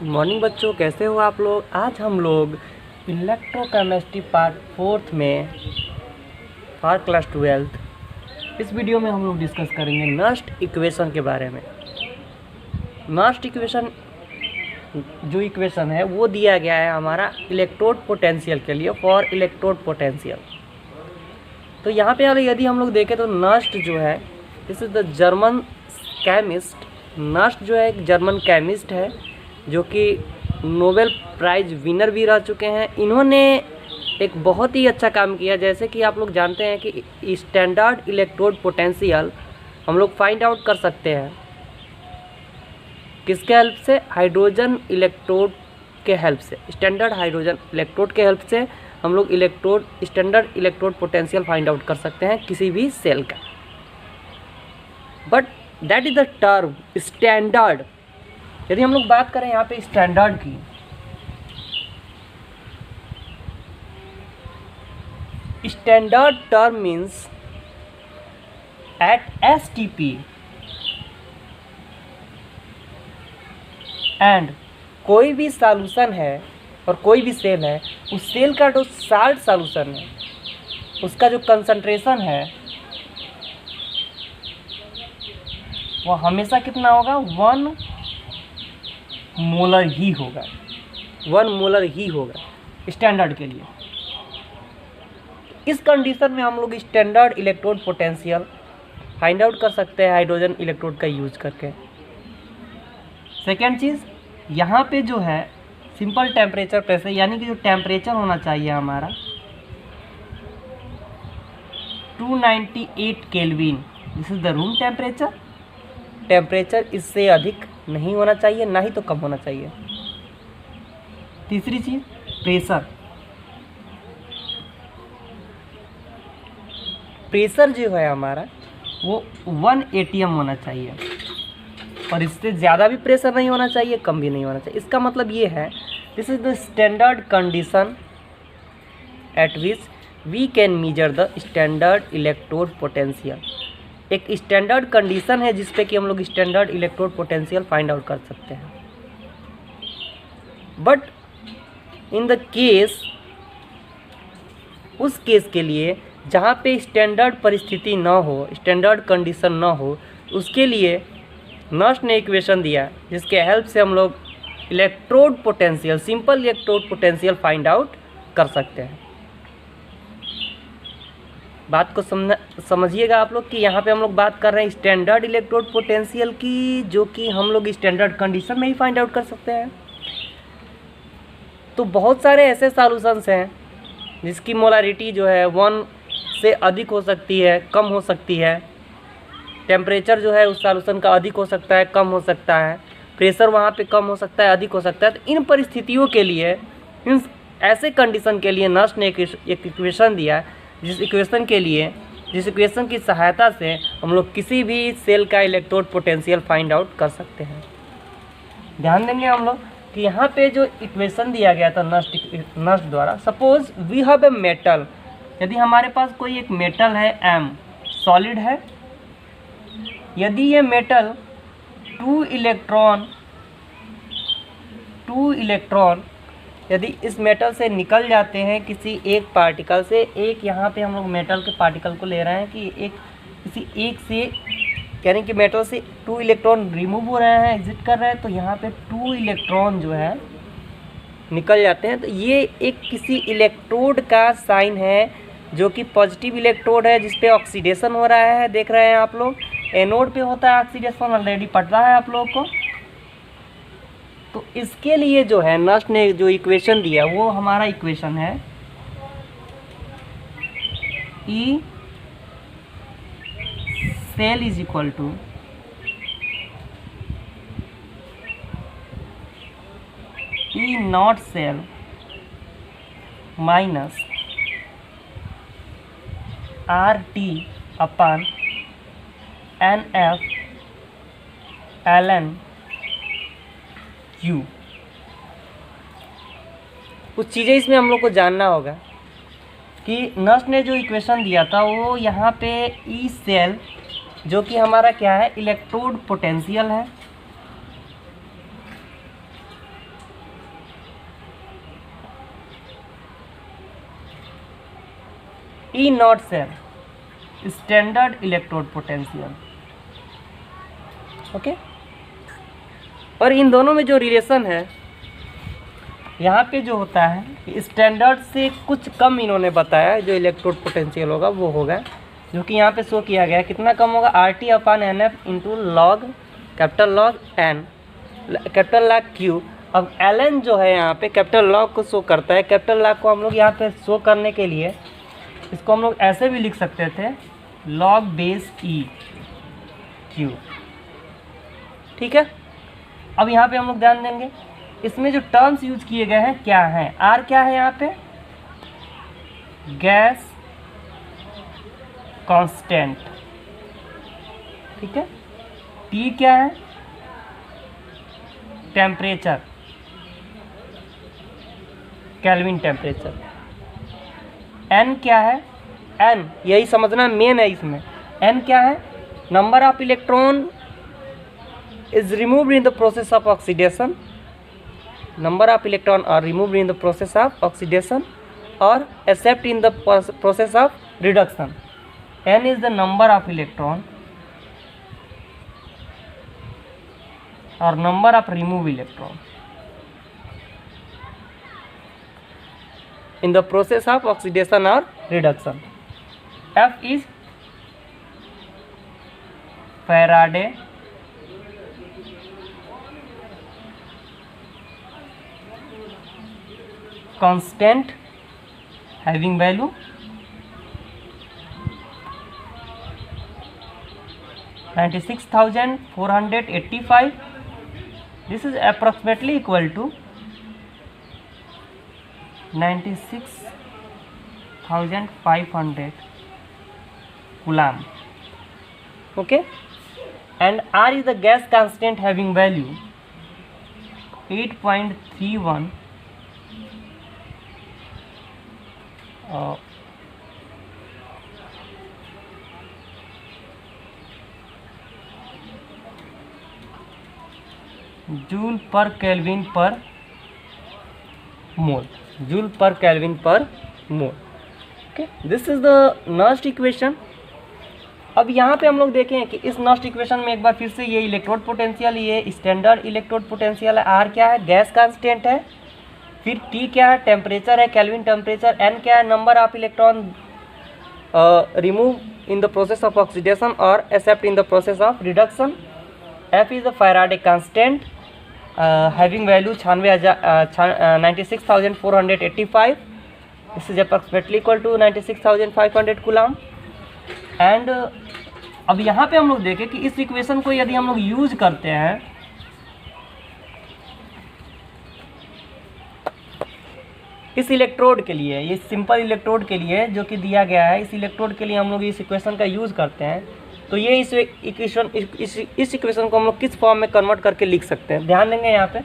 Good morning बच्चों, कैसे हो आप लोग। आज हम लोग इलेक्ट्रोकेमिस्ट्री पार्ट 4 में फॉर क्लास 12 इस वीडियो में हम लोग डिस्कस करेंगे नस्ट इक्वेशन के बारे में। नस्ट इक्वेशन जो इक्वेशन है वो दिया गया है हमारा इलेक्ट्रोड पोटेंशियल के लिए, फॉर इलेक्ट्रोड पोटेंशियल। तो यहाँ पे यदि हम लोग देखें तो नस्ट जो है, this is the German chemist. Nernst जो है एक जर्मन केमिस्ट है जो कि नोबेल प्राइज विनर भी रह चुके हैं। इन्होंने एक बहुत ही अच्छा काम किया। जैसे कि आप लोग जानते हैं कि स्टैंडर्ड इलेक्ट्रोड पोटेंशियल हम लोग फाइंड आउट कर सकते हैं किसके हेल्प से, हाइड्रोजन इलेक्ट्रोड के हेल्प से। स्टैंडर्ड हाइड्रोजन इलेक्ट्रोड के हेल्प से हम लोग standard electrode potential find out कर सकते हैं किसी भी सेल का। But that is the term standard. यदि हम लोग बात करें यहाँ पे स्टैंडर्ड की, standard term means at STP and कोई भी सॉल्यूशन है और कोई भी सेल है, उस सेल का जो साल्ट सॉल्यूशन है उसका जो कंसंट्रेशन है वो हमेशा कितना होगा, 1 मोलर ही होगा। 1 मोलर ही होगा स्टैंडर्ड के लिए। इस कंडीशन में हम लोग standard electrode potential find out कर सकते हैं हाइड्रोजन इलेक्ट्रोड का यूज करके। सेकेंड चीज़, यहाँ पे जो है सिंपल टेम्परेचर प्रेशर, यानी कि जो टेम्परेचर होना चाहिए हमारा 298 kelvin, this is the room temperature. Temperature इससे अधिक नहीं होना चाहिए, ना ही तो कम होना चाहिए। तीसरी चीज़ प्रेशर। प्रेशर जो है हमारा वो 1 atm होना चाहिए, और इससे ज़्यादा भी प्रेशर नहीं होना चाहिए, कम भी नहीं होना चाहिए। इसका मतलब ये है, this is the standard condition at which we can measure the standard electrode potential. एक स्टैंडर्ड कंडीशन है जिस पे कि हम लोग standard electrode potential find out कर सकते हैं। बट इन द केस, उस केस के लिए जहाँ पे स्टैंडर्ड परिस्थिति ना हो, स्टैंडर्ड कंडीशन ना हो, उसके लिए नस्ट ने इक्वेशन दिया जिसके हेल्प से हम लोग electrode potential, simple electrode potential find out कर सकते हैं। बात को समझिएगा आप लोग कि यहाँ पे हम लोग बात कर रहे हैं स्टैंडर्ड इलेक्ट्रोड पोटेंशियल की, जो कि हम लोग स्टैंडर्ड कंडीशन में ही फाइंड आउट कर सकते हैं। तो बहुत सारे ऐसे सॉल्यूशंस हैं जिसकी मोलारिटी जो है 1 से अधिक हो सकती है, कम हो सकती है। टेम्परेचर जो है उस सॉल्यूशन का अधिक हो सकता है, कम हो सकता है। प्रेशर वहाँ पे कम हो सकता है, अधिक हो सकता है। तो इन परिस्थितियों के लिए, इन ऐसे कंडीशन के लिए नस्ट ने एक इक्वेशन दिया, जिस इक्वेशन की सहायता से हम लोग किसी भी सेल का इलेक्ट्रोड पोटेंशियल फाइंड आउट कर सकते हैं। ध्यान देंगे हम लोग कि यहाँ पे जो इक्वेशन दिया गया था नस्ट द्वारा, suppose we have a metal. यदि हमारे पास कोई एक मेटल है, M सॉलिड है, यदि ये मेटल 2 इलेक्ट्रॉन यदि इस मेटल से निकल जाते हैं किसी एक पार्टिकल से, एक यहाँ पे हम लोग मेटल के पार्टिकल को ले रहे हैं कि किसी एक से, यानी कि मेटल से 2 इलेक्ट्रॉन रिमूव हो रहे हैं, एग्जिट कर रहे हैं, तो यहाँ पे 2 इलेक्ट्रॉन जो है निकल जाते हैं। तो ये एक किसी इलेक्ट्रोड का साइन है जो कि पॉजिटिव इलेक्ट्रोड है, जिस पे ऑक्सीडेशन हो रहा है। देख रहे हैं आप लोग, एनोड पे होता है ऑक्सीडेशन, ऑलरेडी पढ़ रहा है आप लोगों को। तो इसके लिए जो है नस्ट ने जो इक्वेशन दिया वो हमारा इक्वेशन है E cell is equal to E not cell minus RT upon NF ln U। कुछ चीज़ें इसमें हम लोग को जानना होगा कि नस्ट ने जो इक्वेशन दिया था वो यहाँ पे E सेल जो कि हमारा क्या है, इलेक्ट्रोड पोटेंशियल है, E not cell, standard electrode potential. Okay, और इन दोनों में जो रिलेशन है यहाँ पे जो होता है स्टैंडर्ड से कुछ कम इन्होंने बताया, जो इलेक्ट्रोड पोटेंशियल होगा वो होगा, जो कि यहाँ पे शो किया गया है। कितना कम होगा? RT/NF into log capital log N capital log Q. अब ln जो है यहाँ पे कैपिटल लॉग को शो करता है। कैपिटल लॉग को हम लोग यहाँ पे शो करने के लिए इसको हम लोग ऐसे भी लिख सकते थे, लॉग बेस ई क्यू। ठीक है, अब यहाँ पे हम लोग ध्यान देंगे इसमें जो टर्म्स यूज किए गए हैं क्या हैं। आर क्या है यहाँ पे? Gas constant. ठीक है, टी क्या है? Temperature, kelvin temperature. एन क्या है? एन, यही समझना मेन है इसमें। एन क्या है? Number of electron is removed in the process of oxidation. Number of electron are removed in the process of oxidation or accept in the process of reduction. N is the number of electron or number of removed electron in the process of oxidation or reduction. F is Faraday constant having value 96,485. This is approximately equal to 96,500 coulomb. Okay, and R is the gas constant having value 8.31 joule per kelvin per mole, joule per kelvin per mole. Okay, this is the Nernst equation. अब यहाँ पे हम लोग देखें कि इस नॉस्ट equation में एक बार फिर से ये इलेक्ट्रोड पोटेंशियल, ये स्टैंडर्ड इलेक्ट्रोड पोटेंशियल है। आर क्या है? गैस कांस्टेंट है। फिर टी क्या है? टेम्परेचर है, केल्विन टेम्परेचर। एन क्या है? Number of electron remove in the process of oxidation और accept in the process of reduction. F is the Faraday constant having value 96,485। This is approximately equal to 96,500 coulomb. And अब यहाँ पे हम लोग देखें कि इस इक्वेशन को यदि हम लोग यूज करते हैं इस इलेक्ट्रोड के लिए, ये सिंपल इलेक्ट्रोड के लिए जो कि दिया गया है, इस इलेक्ट्रोड के लिए हम लोग इस इक्वेशन का यूज़ करते हैं, तो ये इस इक्वेशन को हम लोग किस फॉर्म में कन्वर्ट करके लिख सकते हैं। ध्यान देंगे यहाँ पे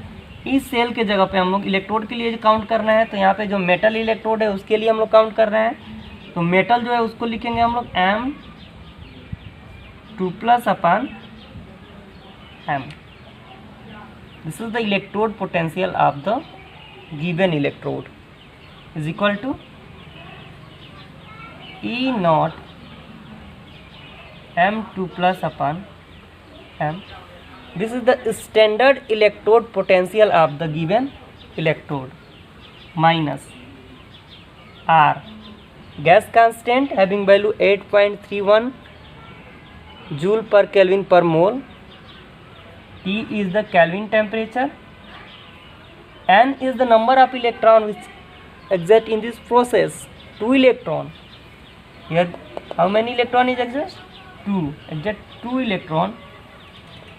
इस सेल के जगह पे हम लोग इलेक्ट्रोड के लिए जो काउंट करना है, तो यहाँ पे जो मेटल इलेक्ट्रोड है उसके लिए हम लोग काउंट कर रहे हैं। तो मेटल जो है उसको लिखेंगे हम लोग M2+/M। This is the electrode potential of the given electrode is equal to E0 M2+/M. This is the standard electrode potential of the given electrode minus R, gas constant having value 8.31 joule per Kelvin per mole. T is the Kelvin temperature. N is the number of electron which exist in this process, 2 electron. Here how many electron is exist? 2, exact 2 electron.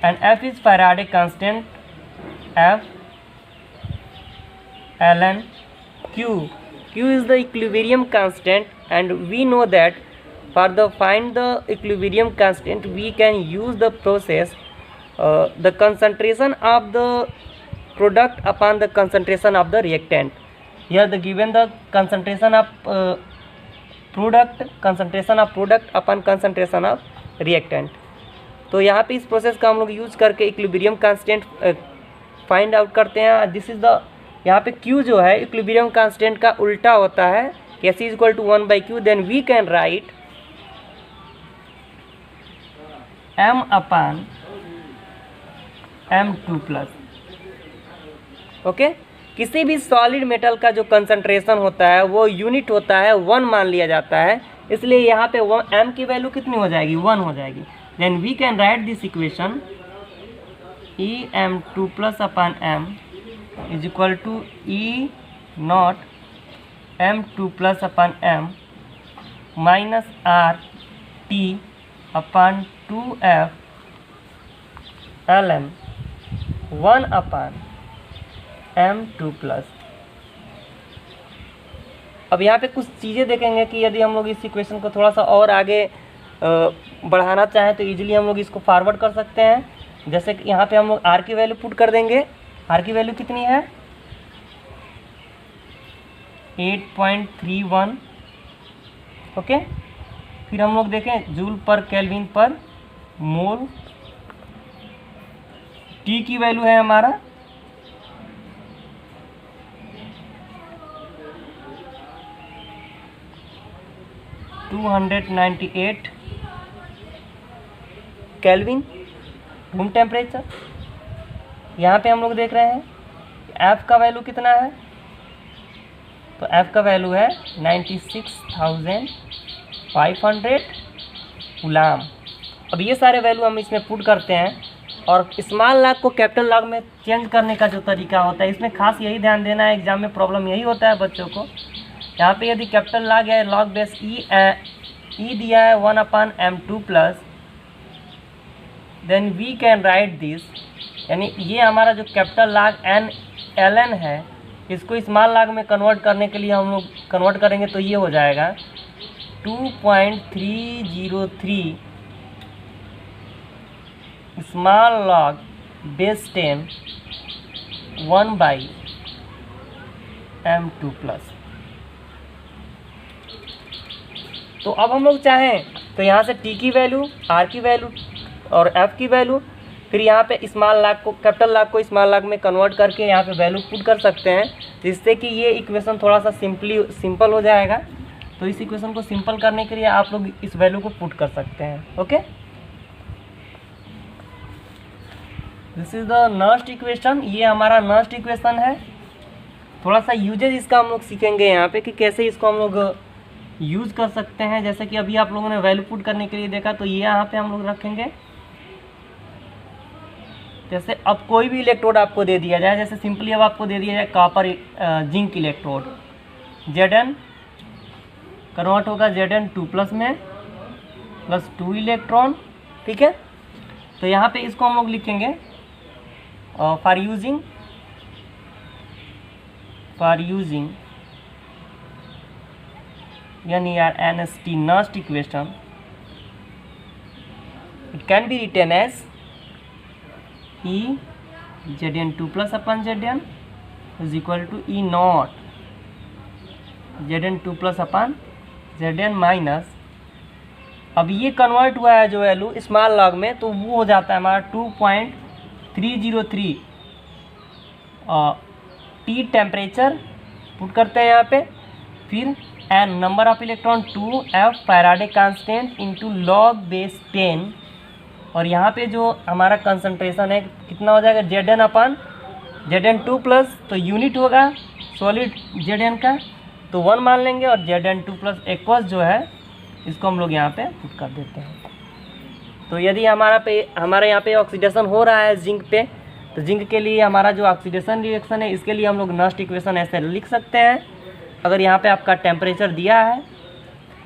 And F is Faraday constant, F ln Q. Q is the equilibrium constant, and we know that for the find the equilibrium constant we can use the process the concentration of the product upon the concentration of the reactant. Here the given the concentration of product upon concentration of reactant. तो यहाँ पे इस process का हम लोग use करके equilibrium constant find out करते हैं। दिस इज द, यहाँ पे Q जो है इक्विलिब्रियम कांस्टेंट का उल्टा होता है Kc is equal to 1 by q, then we can write m upon m2 plus. Okay, किसी भी सॉलिड मेटल का जो कंसंट्रेशन होता है वो यूनिट होता है 1 मान लिया जाता है, इसलिए यहाँ पे m की वैल्यू कितनी हो जाएगी, 1 हो जाएगी। Then we can write this equation em2 plus upon m is equal to E not m2 plus upon m minus R T upon 2f ln 1 upon m2 plus. अब यहाँ पे कुछ चीज़ें देखेंगे कि यदि हम लोग इस इक्वेशन को थोड़ा सा और आगे बढ़ाना चाहें तो इजीली हम लोग इसको फॉरवर्ड कर सकते हैं। जैसे कि यहाँ पे हम लोग r की वैल्यू पुट कर देंगे। r की वैल्यू कितनी है, 8.31। ओके, फिर हम लोग देखें जूल पर केल्विन पर मोल। t की वैल्यू है हमारा 298 केल्विन रूम टेम्परेचर। यहाँ पे हम लोग देख रहे हैं F का वैल्यू कितना है, तो F का वैल्यू है 96,500 कूलाम। अब ये सारे वैल्यू हम इसमें पुट करते हैं और स्मॉल लॉग को कैपिटल लॉग में चेंज करने का जो तरीका होता है इसमें खास यही ध्यान देना है, एग्जाम में प्रॉब्लम यही होता है बच्चों को। यहाँ पे यदि कैपिटल लॉग है लॉग बेस ई दिया है 1 upon m2 plus, then we can write this, यानी ये हमारा जो कैपिटल लॉग n ln है इसको स्मॉल लॉग में कन्वर्ट करने के लिए हम लोग कन्वर्ट करेंगे तो ये हो जाएगा 2.303 small log base 10 1 by m2 plus. तो अब हम लोग चाहें तो यहाँ से t की वैल्यू, r की वैल्यू और f की वैल्यू, फिर यहाँ पे स्मॉल लॉग को कैपिटल लॉग को स्मॉल लॉग में कन्वर्ट करके यहाँ पे वैल्यू पुट कर सकते हैं, जिससे कि ये इक्वेशन थोड़ा सा सिंपल हो जाएगा। तो इस इक्वेशन को सिंपल करने के लिए आप लोग इस वैल्यू को पुट कर सकते हैं। Okay, this is the next equation. ये हमारा नेक्स्ट इक्वेशन है। थोड़ा सा यूजेज इसका हम लोग सीखेंगे यहाँ पे कि कैसे इसको हम लोग यूज़ कर सकते हैं। जैसे कि अभी आप लोगों ने वैल्यू पुट करने के लिए देखा, तो ये यहाँ पे हम लोग रखेंगे। जैसे अब कोई भी इलेक्ट्रोड आपको दे दिया जाए, जैसे सिंपली अब आपको दे दिया जाए copper zinc electrode, Zn convert होगा Zn2 प्लस में प्लस 2 इलेक्ट्रॉन। ठीक है, तो यहाँ पे इसको हम लोग लिखेंगे for using NERNST next equation, it can be written as E Zn2 plus upon Zn is equal to E naught Zn2 plus upon Zn minus, अब ये कन्वर्ट हुआ है जो वैल्यू स्मॉल लॉग में, तो वो हो जाता है हमारा 2.303 T टेम्परेचर पुट करते हैं यहाँ पे, फिर N number of electron 2f Faraday constant into log base 10, और यहाँ पे जो हमारा कंसंट्रेशन है कितना हो जाएगा Zn अपन Zn2 प्लस, तो यूनिट होगा सॉलिड Zn का तो 1 मान लेंगे, और Zn2 प्लस एक्वस जो है इसको हम लोग यहाँ पे पुट कर देते हैं। तो यदि हमारे यहाँ पे ऑक्सीडेशन हो रहा है जिंक पे, तो जिंक के लिए हमारा जो ऑक्सीडेशन रिएक्शन है इसके लिए हम लोग नेक्स्ट इक्वेशन ऐसे लिख सकते हैं। अगर यहाँ पे आपका टेम्परेचर दिया है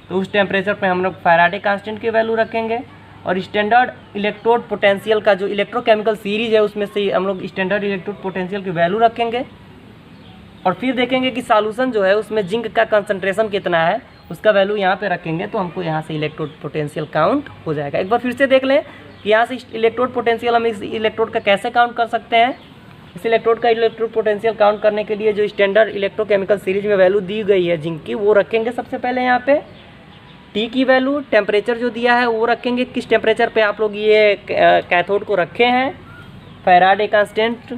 तो उस टेम्परेचर पे हम लोग फैराडे कांस्टेंट की वैल्यू रखेंगे, और स्टैंडर्ड इलेक्ट्रोड पोटेंशियल का जो इलेक्ट्रोकेमिकल सीरीज है उसमें से हम लोग स्टैंडर्ड इलेक्ट्रोड पोटेंशियल की वैल्यू रखेंगे, और फिर देखेंगे कि सॉल्यूशन जो है उसमें जिंक का कंसंट्रेशन कितना है उसका वैल्यू यहाँ पे रखेंगे, तो हमको यहाँ से इलेक्ट्रोड पोटेंशियल काउंट हो जाएगा। एक बार फिर से देख लें कि यहाँ से इलेक्ट्रोड पोटेंशियल हम इस इलेक्ट्रोड का कैसे काउंट कर सकते हैं। इस इलेक्ट्रोड का इलेक्ट्रोड पोटेंशियल काउंट करने के लिए जो स्टैंडर्ड इलेक्ट्रोकेमिकल सीरीज में वैल्यू दी गई है जिंक की, वो रखेंगे सबसे पहले यहाँ पे। टी की वैल्यू, टेम्परेचर जो दिया है वो रखेंगे, किस टेम्परेचर पे आप लोग ये कैथोड को रखे हैं। फैराडे कांस्टेंट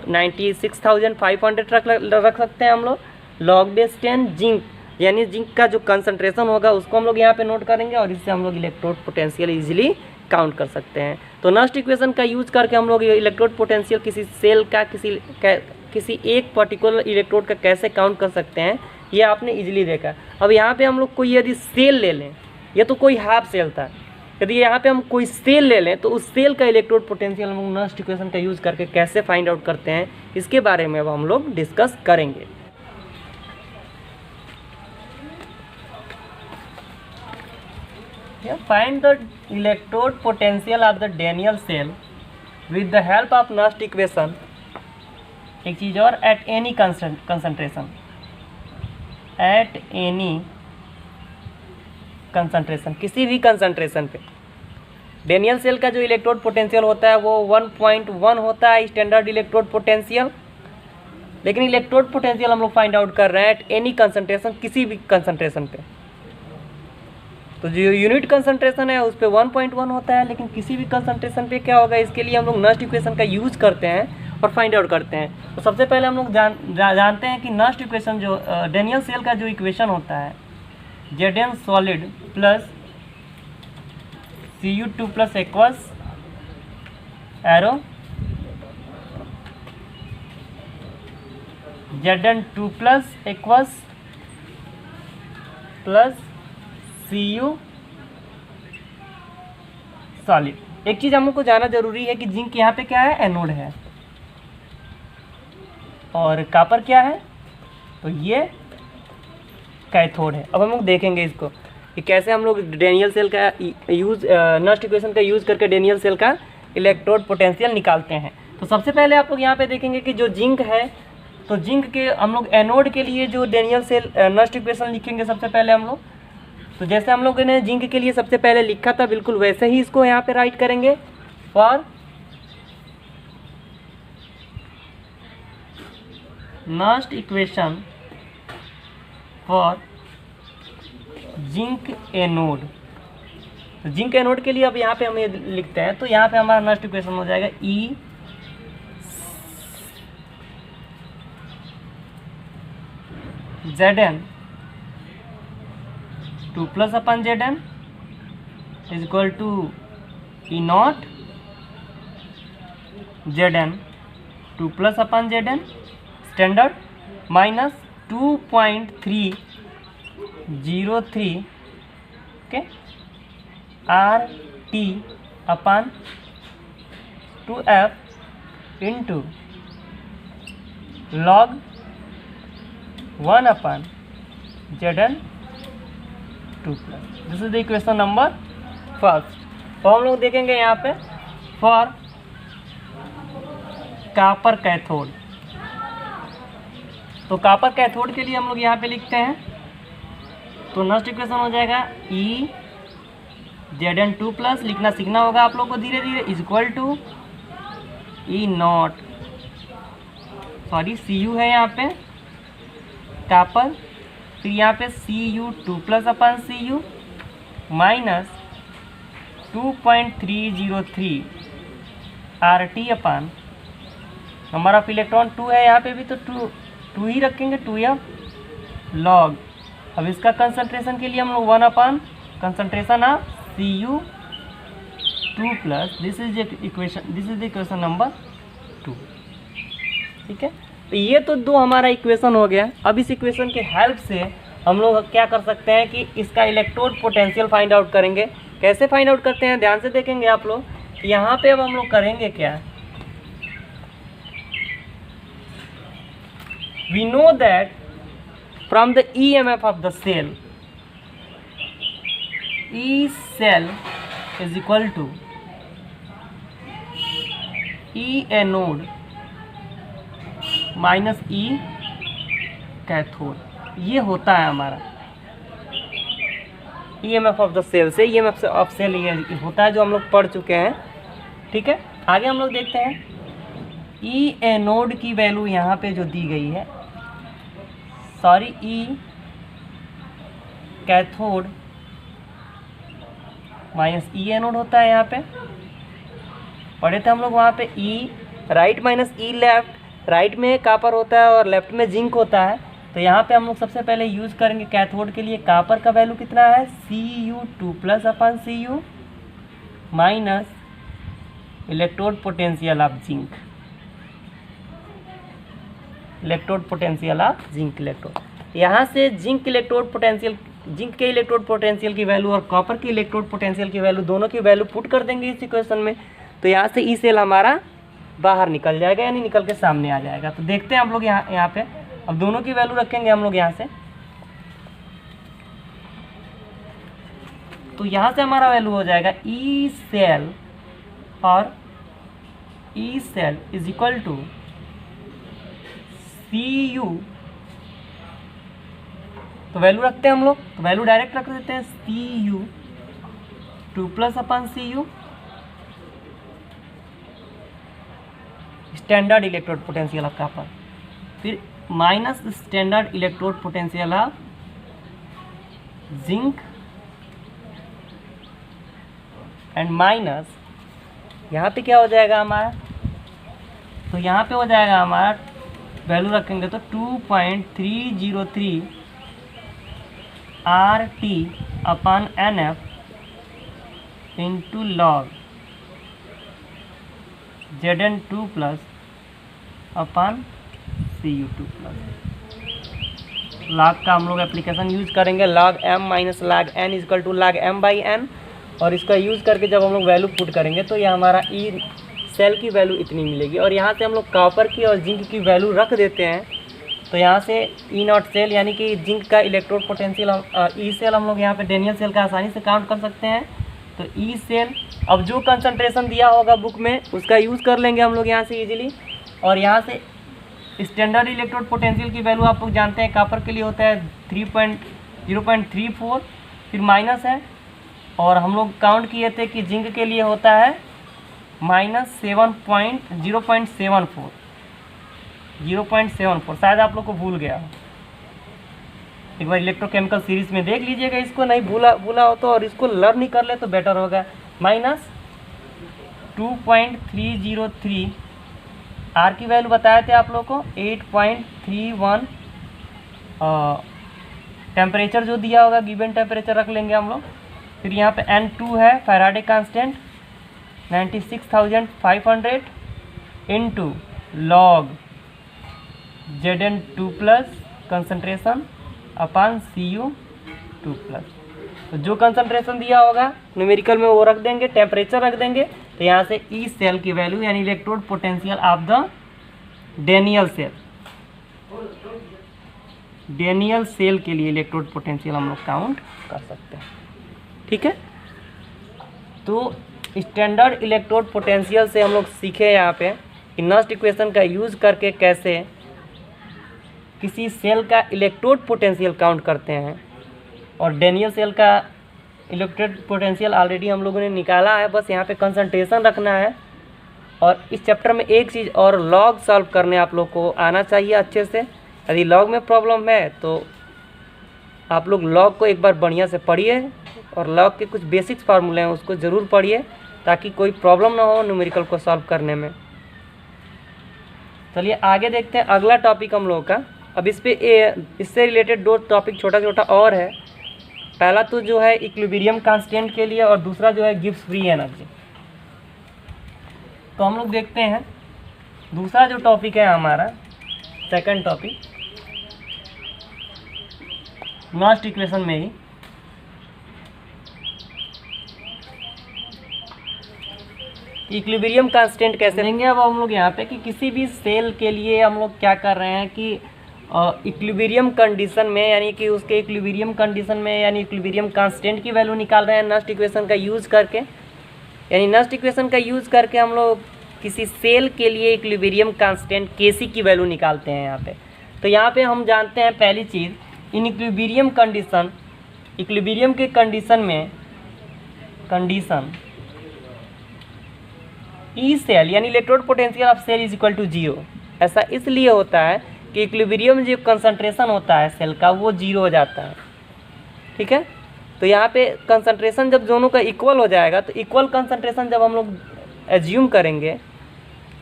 96,500 रख सकते हैं हम लोग। लॉग बेस 10 जिंक यानी जिंक का जो कंसंट्रेशन होगा उसको हम लोग यहाँ पे नोट करेंगे और इससे हम लोग इलेक्ट्रोड पोटेंशियल इजीली काउंट कर सकते हैं। तो नस्ट इक्वेशन का यूज करके हम लोग इलेक्ट्रोड पोटेंशियल किसी सेल का किसी एक पर्टिकुलर इलेक्ट्रोड का कैसे काउंट कर सकते हैं ये आपने इजीली देखा। अब यहाँ पे हम लोग कोई यदि सेल ले लें, ये तो कोई हाफ सेल था, यदि यहाँ पे हम कोई सेल ले लें तो उस सेल का इलेक्ट्रोड पोटेंशियल हम लोग नस्ट इक्वेशन का यूज़ करके कैसे फाइंड आउट करते हैं इसके बारे में अब हम लोग डिस्कस करेंगे। Find the electrode potential of the Daniell cell with the help of Nernst equation. एक चीज़ और, at any concentration, at any concentration, किसी भी कंसंट्रेशन पे डैनियल सेल का जो इलेक्ट्रोड पोटेंशियल होता है वो 1.1 होता है स्टैंडर्ड इलेक्ट्रोड पोटेंशियल। लेकिन इलेक्ट्रोड पोटेंशियल हम लोग फाइंड आउट कर रहे हैं एट एनी कंसंट्रेशन, किसी भी कंसंट्रेशन पे। तो जो यूनिट कंसंट्रेशन है उस पर 1.1 होता है, लेकिन किसी भी कंसंट्रेशन पे क्या होगा, इसके लिए हम लोग नस्ट इक्वेशन का यूज़ करते हैं और फाइंड आउट करते हैं। तो सबसे पहले हम लोग जानते हैं कि नस्ट इक्वेशन जो डैनियल सेल का जो इक्वेशन होता है Zn solid plus Cu2 plus aqueous arrow Zn2 plus aqueous plus Cu solid. एक चीज़ हमको जाना जरूरी है कि जिंक यहाँ पे क्या है, एनोड है, और कॉपर क्या है, तो ये कैथोड है। अब हम लोग देखेंगे इसको कि कैसे हम लोग डैनियल सेल का यूज़ नस्ट इक्वेशन का यूज़ करके डैनियल सेल का इलेक्ट्रोड पोटेंशियल निकालते हैं। तो सबसे पहले आप लोग यहाँ पे देखेंगे कि जो जिंक है, तो जिंक के हम लोग एनोड के लिए जो डैनियल सेल नस्ट इक्वेशन लिखेंगे सबसे पहले हम लोग, तो जैसे हम लोगों ने जिंक के लिए सबसे पहले लिखा था बिल्कुल वैसे ही इसको यहाँ पे राइट करेंगे। For Nernst equation for zinc anode, तो जिंक एनोड के लिए अब यहाँ पे हम ये लिखते हैं, तो यहाँ पे हमारा नस्ट इक्वेशन हो जाएगा E Zn 2 plus upon Zn is equal to E not Zn 2 plus upon Zn standard minus 2.303 okay RT upon 2F into log 1 upon Zn 2 plus. This is the equation number first. तो हम लोग देखेंगे यहाँ पे for copper cathode, तो copper cathode के लिए हम लोग यहाँ पे लिखते हैं, तो नेक्स्ट इक्वेशन हो जाएगा ई Zn 2 प्लस, लिखना सीखना होगा आप लोग को धीरे धीरे, is equal to E not sorry Cu है यहाँ पे कॉपर, फिर यहाँ पे Cu2 plus upon Cu minus 2.303 RT upon number of electron 2 है यहाँ पे भी, तो 2 ही रखेंगे 2F लॉग। अब इसका कंसंट्रेशन के लिए हम लोग 1 upon concentration of Cu2 plus, this is the equation number 2। ठीक है, तो ये तो दो हमारा इक्वेशन हो गया। अब इस इक्वेशन के हेल्प से हम लोग क्या कर सकते हैं कि इसका इलेक्ट्रोड पोटेंशियल फाइंड आउट करेंगे। कैसे फाइंड आउट करते हैं ध्यान से देखेंगे आप लोग। यहाँ पे अब हम लोग करेंगे क्या, we know that from the EMF of the cell, E cell is equal to E anode minus E cathode. ये होता है हमारा EMF ऑफ द सेल से, EMF ऑफ सेल ये होता है जो हम लोग पढ़ चुके हैं। ठीक है, आगे हम लोग देखते हैं E एनोड की वैल्यू यहाँ पे जो दी गई है, sorry E cathode minus E anode होता है। यहाँ पे पढ़े थे हम लोग, वहाँ पे E right minus E left, right में कॉपर होता है और लेफ्ट में जिंक होता है। तो यहाँ पे हम लोग सबसे पहले यूज़ करेंगे कैथोड के लिए कॉपर का वैल्यू कितना है Cu2+/Cu minus electrode potential of zinc, electrode potential of zinc electrode. यहाँ से जिंक के इलेक्ट्रोड पोटेंशियल की वैल्यू और कॉपर की इलेक्ट्रोड पोटेंशियल की वैल्यू, दोनों की वैल्यू पुट कर देंगे इस इक्वेशन में। तो यहाँ से ई सेल हमारा बाहर निकल जाएगा, यानी निकल के सामने आ जाएगा। तो देखते हैं हम लोग यहाँ पे अब दोनों की वैल्यू रखेंगे हम लोग यहाँ से। तो यहाँ से हमारा वैल्यू हो जाएगा ई सेल, और E cell is equal to Cu। तो वैल्यू रखते हैं हम लोग, तो वैल्यू डायरेक्ट रख देते हैं Cu2+/Cu standard electrode potential of copper, फिर minus standard electrode potential of zinc and minus यहाँ पे क्या हो जाएगा हमारा, तो यहाँ पे हो जाएगा हमारा वैल्यू रखेंगे तो 2.303 RT/NF into log Zn2+/Cu2+। Log का हम लोग एप्लीकेशन यूज करेंगे, log m minus log n is equal to log m/n, और इसका यूज़ करके जब हम लोग वैल्यू पुट करेंगे तो ये हमारा ई सेल की वैल्यू इतनी मिलेगी। और यहाँ से हम लोग कॉपर की और जिंक की वैल्यू रख देते हैं, तो यहाँ से ई नॉट सेल यानी कि जिंक का इलेक्ट्रोड पोटेंशियल ई सेल हम लोग यहाँ पे डेनियल सेल का आसानी से काउंट कर सकते हैं। तो ई सेल अब जो कंसंट्रेशन दिया होगा बुक में उसका यूज़ कर लेंगे हम लोग यहाँ से इजीली। और यहाँ से स्टैंडर्ड इलेक्ट्रोड पोटेंशियल की वैल्यू आप लोग जानते हैं कॉपर के लिए होता है 0.34, फिर माइनस है, और हम लोग काउंट किए थे कि जिंक के लिए होता है -0.74, शायद आप लोग को भूल गया हो। एक बार इलेक्ट्रोकेमिकल सीरीज में देख लीजिएगा, इसको नहीं भूला हो तो, और इसको लर्न ही कर ले तो बेटर होगा। -2.303 आर की वैल्यू बताए थे आप लोग को 8.31, टेम्परेचर जो दिया होगा गिवन टेम्परेचर रख लेंगे हम लोग। फिर यहाँ पे N2 है Faraday constant 96,500 into log Zn2+ concentration upon Cu2+। तो जो कंसंट्रेशन दिया होगा न्यूमेरिकल में वो रख देंगे, टेम्परेचर रख देंगे। तो यहाँ से ई सेल की वैल्यू यानी electrode potential of the Daniell cell के लिए इलेक्ट्रोड पोटेंशियल हम लोग काउंट कर सकते हैं। ठीक है, तो स्टैंडर्ड इलेक्ट्रोड पोटेंशियल से हम लोग सीखे यहाँ पे कि नस्ट इक्वेशन का यूज़ करके कैसे किसी सेल का इलेक्ट्रोड पोटेंशियल काउंट करते हैं। और डेनियल सेल का इलेक्ट्रोड पोटेंशियल ऑलरेडी हम लोगों ने निकाला है, बस यहाँ पे कंसंट्रेशन रखना है। और इस चैप्टर में एक चीज़ और, लॉग सॉल्व करने आप लोग को आना चाहिए अच्छे से। यदि लॉग में प्रॉब्लम है तो आप लोग लॉग को एक बार बढ़िया से पढ़िए, और लॉग के कुछ बेसिक्स फार्मूले हैं उसको ज़रूर पढ़िए ताकि कोई प्रॉब्लम ना हो न्यूमेरिकल को सॉल्व करने में। चलिए आगे देखते हैं अगला टॉपिक हम लोगों का। अब इससे रिलेटेड दो टॉपिक छोटा छोटा और है। पहला तो जो है इक्विलिब्रियम कांस्टेंट के लिए, और दूसरा जो है गिब्स फ्री एनर्जी। तो हम लोग देखते हैं दूसरा जो टॉपिक है हमारा, सेकंड टॉपिक लास्ट इक्वेशन में ही इक्विलिब्रियम कांस्टेंट कैसे लेंगे। अब हम लोग यहाँ पे कि किसी भी सेल के लिए हम लोग क्या कर रहे हैं कि इक्विलिब्रियम कंडीशन में, यानी कि उसके इक्विलिब्रियम कंडीशन में यानी इक्विलिब्रियम कांस्टेंट की वैल्यू निकाल रहे हैं नस्ट इक्वेशन का यूज़ करके। यानी नस्ट इक्वेशन का यूज़ करके हम लोग किसी सेल के लिए इक्विलिब्रियम कांस्टेंट Kc की वैल्यू निकालते हैं यहाँ पे। तो यहाँ पे हम जानते हैं पहली चीज़, इन इक्विलिब्रियम कंडीशन, इक्विलिब्रियम के कंडीशन में कंडीशन ई सेल यानी electrode potential of cell is equal to 0। ऐसा इसलिए होता है कि इक्विलिब्रियम जो कंसंट्रेशन होता है सेल का वो 0 हो जाता है। ठीक है, तो यहाँ पे कंसंट्रेशन जब दोनों का इक्वल हो जाएगा, तो इक्वल कंसंट्रेशन जब हम लोग एज्यूम करेंगे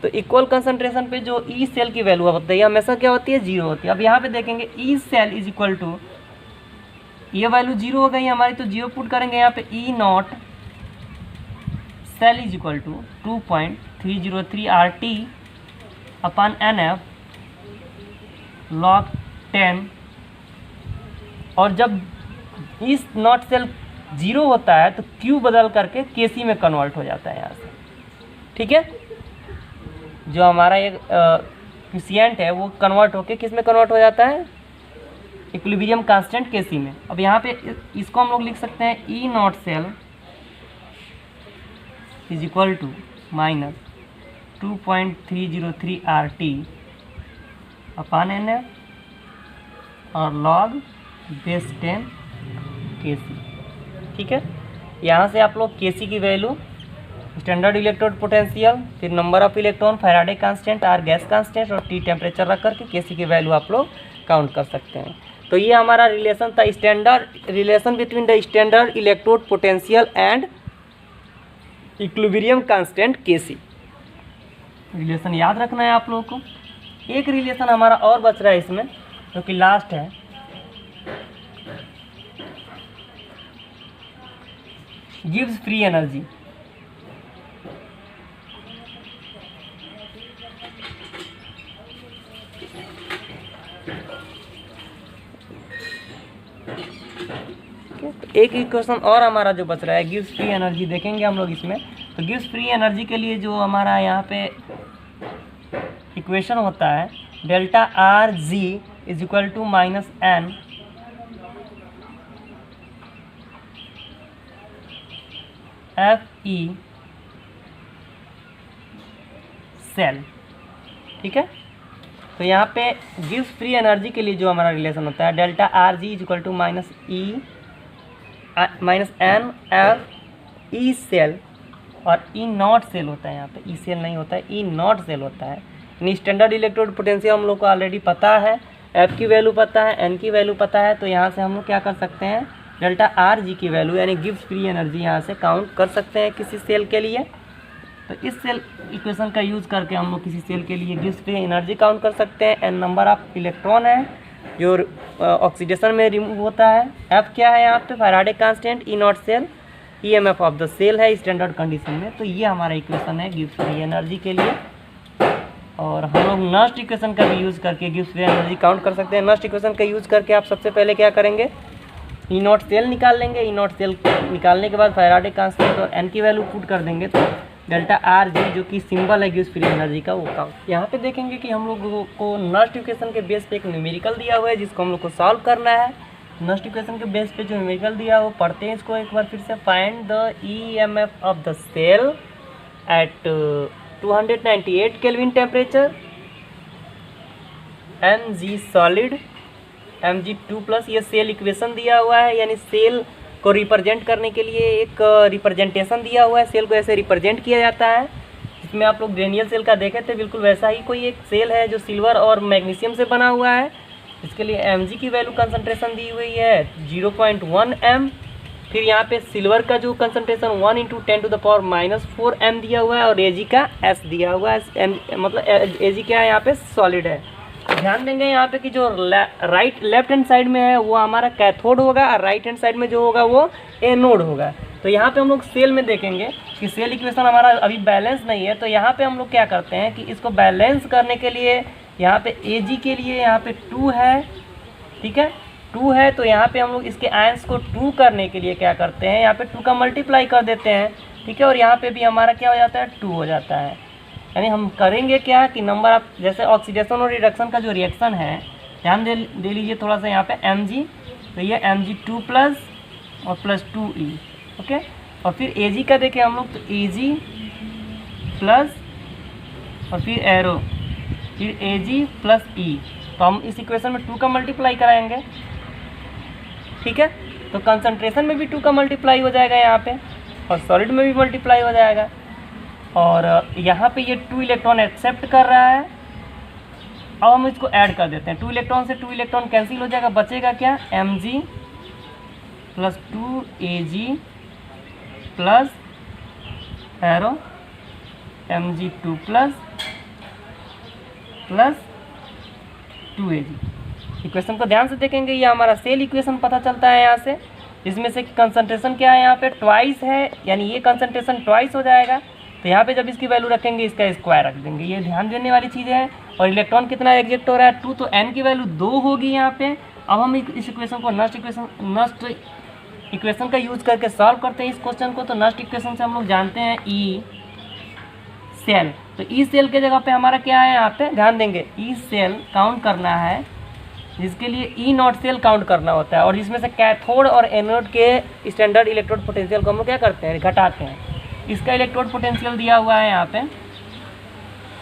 तो इक्वल कंसंट्रेशन पे जो ई सेल की वैल्यू होती है हमेशा क्या होती है, 0 होती है। अब यहाँ पे देखेंगे E cell is equal to, ये वैल्यू 0 हो गई हमारी, तो 0 पुट करेंगे यहाँ पे E not cell is equal to 2.303 RT upon NF log 10। और जब इस नॉट सेल 0 होता है तो Q बदल करके KC में कन्वर्ट हो जाता है यहाँ से, ठीक है। जो हमारा एक क्विशिएंट है वो कन्वर्ट होके किस में कन्वर्ट हो जाता है, इक्विलिब्रियम कांस्टेंट KC में। अब यहाँ पे इसको हम लोग लिख सकते हैं E not cell is equal to minus 2.303 RT upon NF और log बेस 10 KC, ठीक है। यहाँ से आप लोग KC की वैल्यू, स्टैंडर्ड इलेक्ट्रोड पोटेंशियल, फिर number of electron, Faraday constant, R gas constant और T टेम्परेचर रख करके KC की वैल्यू आप लोग काउंट कर सकते हैं। तो ये हमारा रिलेशन था, standard relation between the standard electrode potential and equilibrium constant KC। Relation याद रखना है आप लोगों को। एक रिलेशन हमारा और बच रहा है इसमें, जो कि लास्ट है, गिव्स फ्री एनर्जी। एक इक्वेशन और हमारा जो बच रहा है गिव्स फ्री एनर्जी, देखेंगे हम लोग इसमें। तो गिव्स फ्री एनर्जी के लिए जो हमारा यहाँ पे इक्वेशन होता है, delta R G is equal to minus N F E cell, ठीक है। तो यहाँ पे गिव्स फ्री एनर्जी के लिए जो हमारा रिलेशन होता है, delta R G is equal to minus N F E cell और ई नॉट सेल होता है। यहाँ पे ई सेल नहीं होता है, ई नॉट सेल होता है। यानी स्टैंडर्ड इलेक्ट्रोड पोटेंशियल हम लोग को ऑलरेडी पता है, एफ की वैल्यू पता है, एन की वैल्यू पता है। तो यहाँ से हम लोग क्या कर सकते हैं, डेल्टा आर जी की वैल्यू यानी गिव्स फ्री एनर्जी यहाँ से काउंट कर सकते हैं किसी सेल के लिए। तो इस सेल इक्वेशन का यूज़ करके हम लोग किसी सेल के लिए गिव्स फ्री एनर्जी काउंट कर सकते हैं। एन नंबर ऑफ इलेक्ट्रॉन है जो ऑक्सीडेशन में रिमूव होता है, एफ क्या है यहाँ पे, Faraday constant, E not cell EMF of the cell है स्टैंडर्ड कंडीशन में। तो ये हमारा इक्वेशन है गिव्स फ्री एनर्जी के लिए। और हम लोग नस्ट इक्वेशन का भी यूज़ करके गिव्स फ्री एनर्जी काउंट कर सकते हैं। नस्ट इक्वेशन का यूज़ करके आप सबसे पहले क्या करेंगे, ई नॉट सेल निकाल लेंगे। ई नॉट सेल निकालने के बाद फैराडे कांस्टेंट और एन की वैल्यू पुट कर देंगे, तो डेल्टा आर जी जो कि सिंबल है गिव्स फ्री एनर्जी का, वो काउंट। यहाँ पे देखेंगे कि हम लोगों को नस्ट इक्वेशन के बेस पे एक न्यूमेरिकल दिया हुआ है जिसको हम लोग को सॉल्व करना है। नस्ट इक्वेशन के बेस पे जो न्यूमेरिकल दिया है वो पढ़ते हैं इसको एक बार फिर से। Find the EMF of the cell at 298 kelvin temperature, Mg solid, Mg2+। ये सेल इक्वेशन दिया हुआ है, यानी सेल को रिप्रेजेंट करने के लिए एक रिप्रेजेंटेशन दिया हुआ है। सेल को ऐसे रिप्रेजेंट किया जाता है। इसमें आप लोग ग्रेनियल सेल का देखे थे, बिल्कुल वैसा ही कोई एक सेल है जो सिल्वर और मैग्नीशियम से बना हुआ है। इसके लिए Mg की वैल्यू कंसंट्रेशन दी हुई है 0.1 m। फिर यहाँ पे सिल्वर का जो कंसंट्रेशन 1 × 10⁻⁻4 m दिया हुआ है और Ag का S दिया हुआ है। मतलब Ag क्या है यहाँ पे, सॉलिड है। ध्यान देंगे यहाँ पे कि जो लेफ्ट हैंड साइड में है वो हमारा कैथोड होगा और राइट हैंड साइड में जो होगा वो एनोड होगा। तो यहाँ पे हम लोग सेल में देखेंगे कि सेल इक्वेशन हमारा अभी बैलेंस नहीं है। तो यहाँ पे हम लोग क्या करते हैं कि इसको बैलेंस करने के लिए यहाँ पे Ag के लिए यहाँ पे 2 है, ठीक है, 2 है। तो यहाँ पे हम लोग इसके आयंस को 2 करने के लिए क्या करते हैं, यहाँ पे 2 का मल्टीप्लाई कर देते हैं, ठीक है। और यहाँ पे भी हमारा क्या हो जाता है, 2 हो जाता है। यानी हम करेंगे क्या कि नंबर ऑफ, जैसे ऑक्सीडेशन और रिडक्शन का जो रिएक्शन है, ध्यान दे लीजिए थोड़ा सा यहाँ पे Mg, तो ये Mg2+ और +2e, ओके। और फिर Ag का देखें हम लोग, तो Ag प्लस और फिर एरो, फिर Ag + E। तो हम इस इक्वेशन में 2 का मल्टीप्लाई कराएंगे, ठीक है। तो कंसंट्रेशन में भी 2 का मल्टीप्लाई हो जाएगा यहाँ पे, और सॉलिड में भी मल्टीप्लाई हो जाएगा। और यहाँ पे ये 2 इलेक्ट्रॉन एक्सेप्ट कर रहा है। अब हम इसको ऐड कर देते हैं, 2 इलेक्ट्रॉन से 2 इलेक्ट्रॉन कैंसिल हो जाएगा, बचेगा क्या, Mg + 2Ag plus arrow Mg2+ plus 2Ag। Equation को ध्यान से देखेंगे, ये हमारा सेल इक्वेशन पता चलता है यहाँ से, इसमें से कंसंट्रेशन क्या है यहाँ पे ट्वाइस है, यानी ये कंसंट्रेशन ट्वाइस हो जाएगा। तो यहाँ पे जब इसकी वैल्यू रखेंगे इसका स्क्वायर रख देंगे, ये ध्यान देने वाली चीज़ है। और इलेक्ट्रॉन कितना एग्जेक्ट हो रहा है 2, तो n की वैल्यू 2 होगी यहाँ पे। अब हम इस इक्वेशन को नस्ट इक्वेशन का यूज करके सॉल्व करते हैं इस क्वेश्चन को। तो नस्ट इक्वेशन से हम लोग जानते हैं ई सेल, तो ई सेल के जगह पे हमारा क्या है यहाँ पे ध्यान देंगे, ई सेल काउंट करना है, जिसके लिए ई नॉट सेल काउंट करना होता है। और इसमें से कैथोड और एनोड के स्टैंडर्ड इलेक्ट्रोड पोटेंशियल को हम लोग क्या करते हैं, घटाते हैं। इसका इलेक्ट्रोड पोटेंशियल दिया हुआ है यहाँ पे,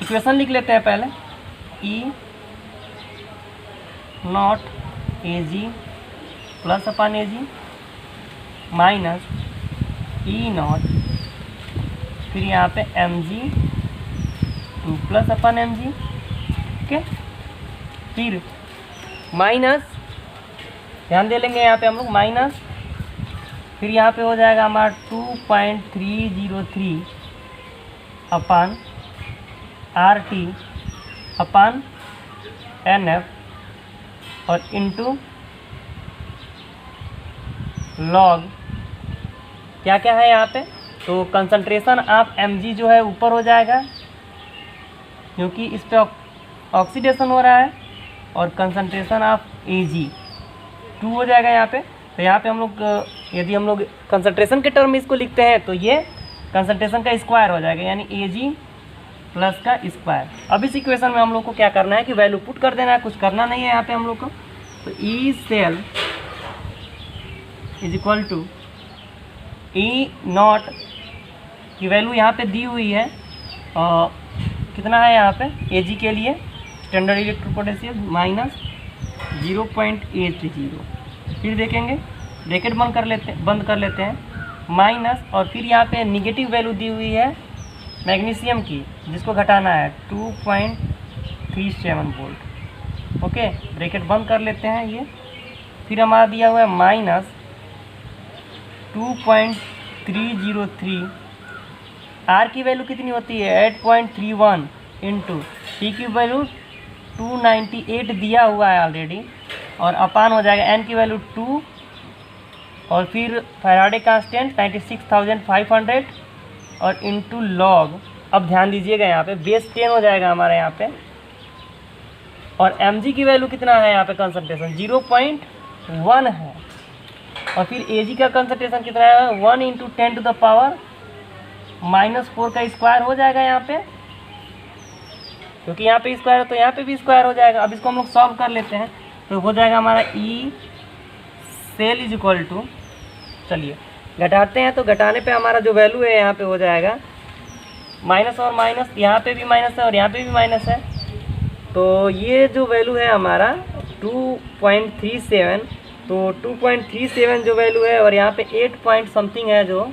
इक्वेशन लिख लेते हैं पहले, E naught Ag plus upon Ag minus E naught, फिर यहाँ पे Mg 2 plus upon Mg, okay. फिर माइनस, ध्यान दे लेंगे यहाँ पे हम लोग माइनस, फिर यहाँ पे हो जाएगा हमारा 2.303 अपन RT अपन NF और इनटू लॉग क्या क्या है यहाँ पे, तो कंसंट्रेशन ऑफ Mg जो है ऊपर हो जाएगा क्योंकि इस पे ऑक्सीडेशन हो रहा है, और कंसंट्रेशन ऑफ Ag 2 हो जाएगा यहाँ पे। तो यहाँ पे हम लोग यदि हम लोग कंसंट्रेशन के टर्म में इसको लिखते हैं तो ये कंसंट्रेशन का स्क्वायर हो जाएगा, यानी Ag प्लस का स्क्वायर। अब इस इक्वेशन में हम लोग को क्या करना है कि वैल्यू पुट कर देना है, कुछ करना नहीं है यहाँ पे हम लोग को। तो E cell is equal to E not की वैल्यू यहाँ पे दी हुई है, कितना है यहाँ पे Ag के लिए स्टैंडर्ड इलेक्ट्रोड पोटेंशियल माइनस 0.80। फिर देखेंगे ब्रैकेट बंद कर लेते हैं माइनस, और फिर यहाँ पे निगेटिव वैल्यू दी हुई है मैग्नीशियम की, जिसको घटाना है 2.37 वोल्ट, ओके। ब्रैकेट बंद कर लेते हैं ये, फिर हमारा दिया हुआ है माइनस 2.303, आर की वैल्यू कितनी होती है 8.31 इंटू टी की वैल्यू 298 दिया हुआ है ऑलरेडी, और अपान हो जाएगा एन की वैल्यू 2, और फिर फैराडे कांस्टेंट 96,500 और इंटू लॉग। अब ध्यान दीजिएगा यहाँ पे बेस 10 हो जाएगा हमारे यहाँ पे, और Mg की वैल्यू कितना है यहाँ पे कंसंट्रेशन 0.1 है, और फिर Ag का कंसंट्रेशन कितना है 1 इंटू 10⁻⁻⁴ का स्क्वायर हो जाएगा यहाँ पे, क्योंकि यहाँ पे स्क्वायर है तो यहाँ पे भी स्क्वायर हो जाएगा। अब इसको हम लोग सॉल्व कर लेते हैं, तो हो जाएगा हमारा E cell is equal to, चलिए घटाते हैं, तो घटाने पे हमारा जो वैल्यू है यहाँ पे हो जाएगा माइनस और माइनस, यहाँ पे भी माइनस है और यहाँ पे भी माइनस है, तो ये जो वैल्यू है हमारा 2.37, तो 2.37 जो वैल्यू है, और यहाँ पे 8 पॉइंट समथिंग है जो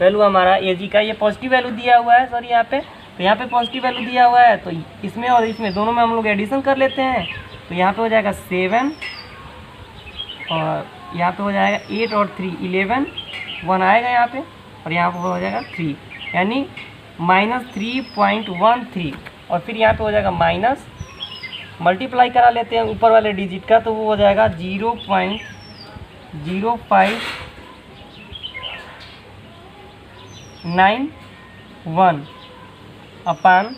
वैल्यू हमारा Ag का, ये पॉजिटिव वैल्यू दिया हुआ है सॉरी यहाँ पे, तो यहाँ पे पॉजिटिव वैल्यू दिया हुआ है, तो इसमें और इसमें दोनों में हम लोग एडिशन कर लेते हैं, तो यहाँ पे हो जाएगा 7, और यहाँ पे हो जाएगा 8 और 3 11, 1 आएगा यहाँ पे, और यहाँ पे हो जाएगा 3, यानी -3.13, और फिर यहाँ पे हो जाएगा माइनस, मल्टीप्लाई करा लेते हैं ऊपर वाले डिजिट का, तो वो हो जाएगा 0.0591 अपान,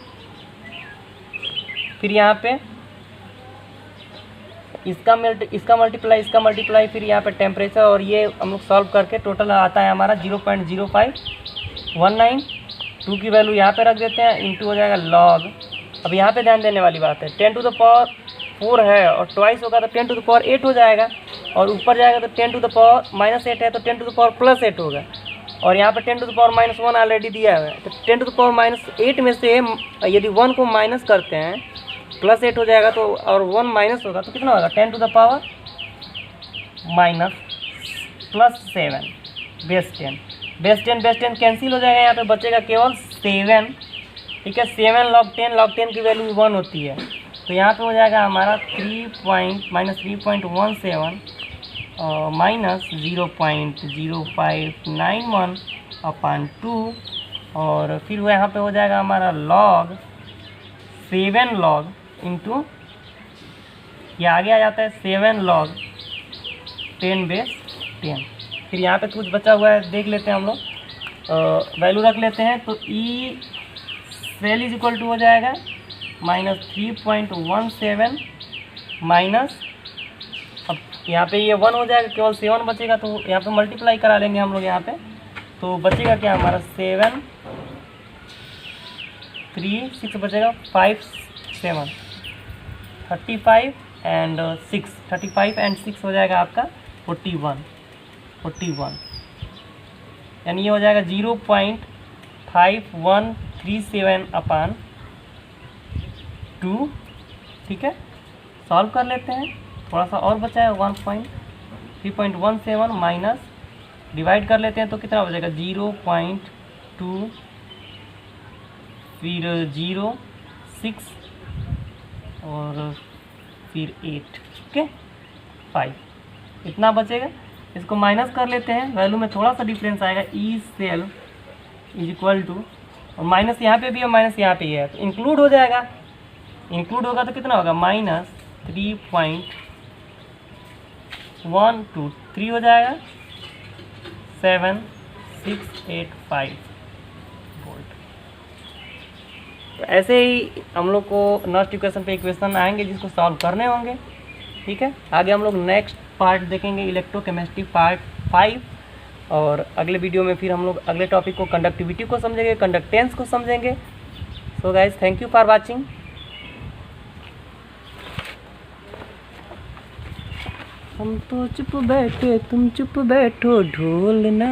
फिर यहाँ पे इसका मल्टीप्लाई, फिर यहाँ पे टेम्परेचर, और ये हम लोग सॉल्व करके टोटल आता है हमारा 0.0519, 2 की वैल्यू यहाँ पे रख देते हैं, इंटू हो जाएगा लॉग। अब यहाँ पे ध्यान देने वाली बात है 10⁻⁴ है, और ट्वाइस होगा तो 10⁻8 हो जाएगा, और ऊपर जाएगा तो 10⁻−8 है तो 10⁻+8 होगा, और यहाँ पे 10⁻−1 ऑलरेडी दिया हुआ है, तो 10⁻−8 में से यदि 1 को माइनस करते हैं +8 हो जाएगा, तो और 1 माइनस होगा तो कितना होगा 10⁻−7 बेस 10 कैंसिल हो जाएगा, यहाँ पे बचेगा केवल 7, ठीक है। 7 log 10 की वैल्यू 1 होती है, तो यहाँ पे हो जाएगा हमारा -3.17 माइनस 0.0591 अपान 2, और फिर यहाँ पे हो जाएगा हमारा log 7 log इंटू ये आगे आ जाता है 7 log 10⁻10। फिर यहाँ पे कुछ बचा हुआ है, देख लेते हैं हम लोग, वैल्यू रख लेते हैं। तो E cell is equal to हो जाएगा -3.17 माइनस, अब यहाँ पे ये 1 हो जाएगा, केवल 7 बचेगा, तो यहाँ पे मल्टीप्लाई करा लेंगे हम लोग यहाँ पे। तो बचेगा क्या हमारा 7 3 6 बचेगा 5 7 35 एंड 6 35 एंड 6 हो जाएगा आपका 41 यानी ये हो जाएगा 0.5137/2। ठीक है, सॉल्व कर लेते हैं, थोड़ा सा और बचा है 3.17 माइनस डिवाइड कर लेते हैं तो कितना बचेगा 0.2 फिर 0 6 और फिर 8 ओके 5 इतना बचेगा। इसको माइनस कर लेते हैं, वैल्यू में थोड़ा सा डिफरेंस आएगा। E cell is equal to, और माइनस यहाँ पे भी है माइनस यहाँ पे है, तो इंक्लूड हो जाएगा। इंक्लूड होगा तो कितना होगा -3.123 हो जाएगा 7685 वोल्ट। तो ऐसे ही हम लोग को नेक्स्ट इक्वेशन पे इक्वेशन आएंगे जिसको सॉल्व करने होंगे। ठीक है, आगे हम लोग नेक्स्ट पार्ट देखेंगे इलेक्ट्रोकेमिस्ट्री पार्ट 5, और अगले वीडियो में फिर हम लोग अगले टॉपिक को कंडक्टिविटी को समझेंगे, कंडक्टेंस को समझेंगे। So guys thank you for watching. हम तो चुप बैठे तुम चुप बैठो ढोल ना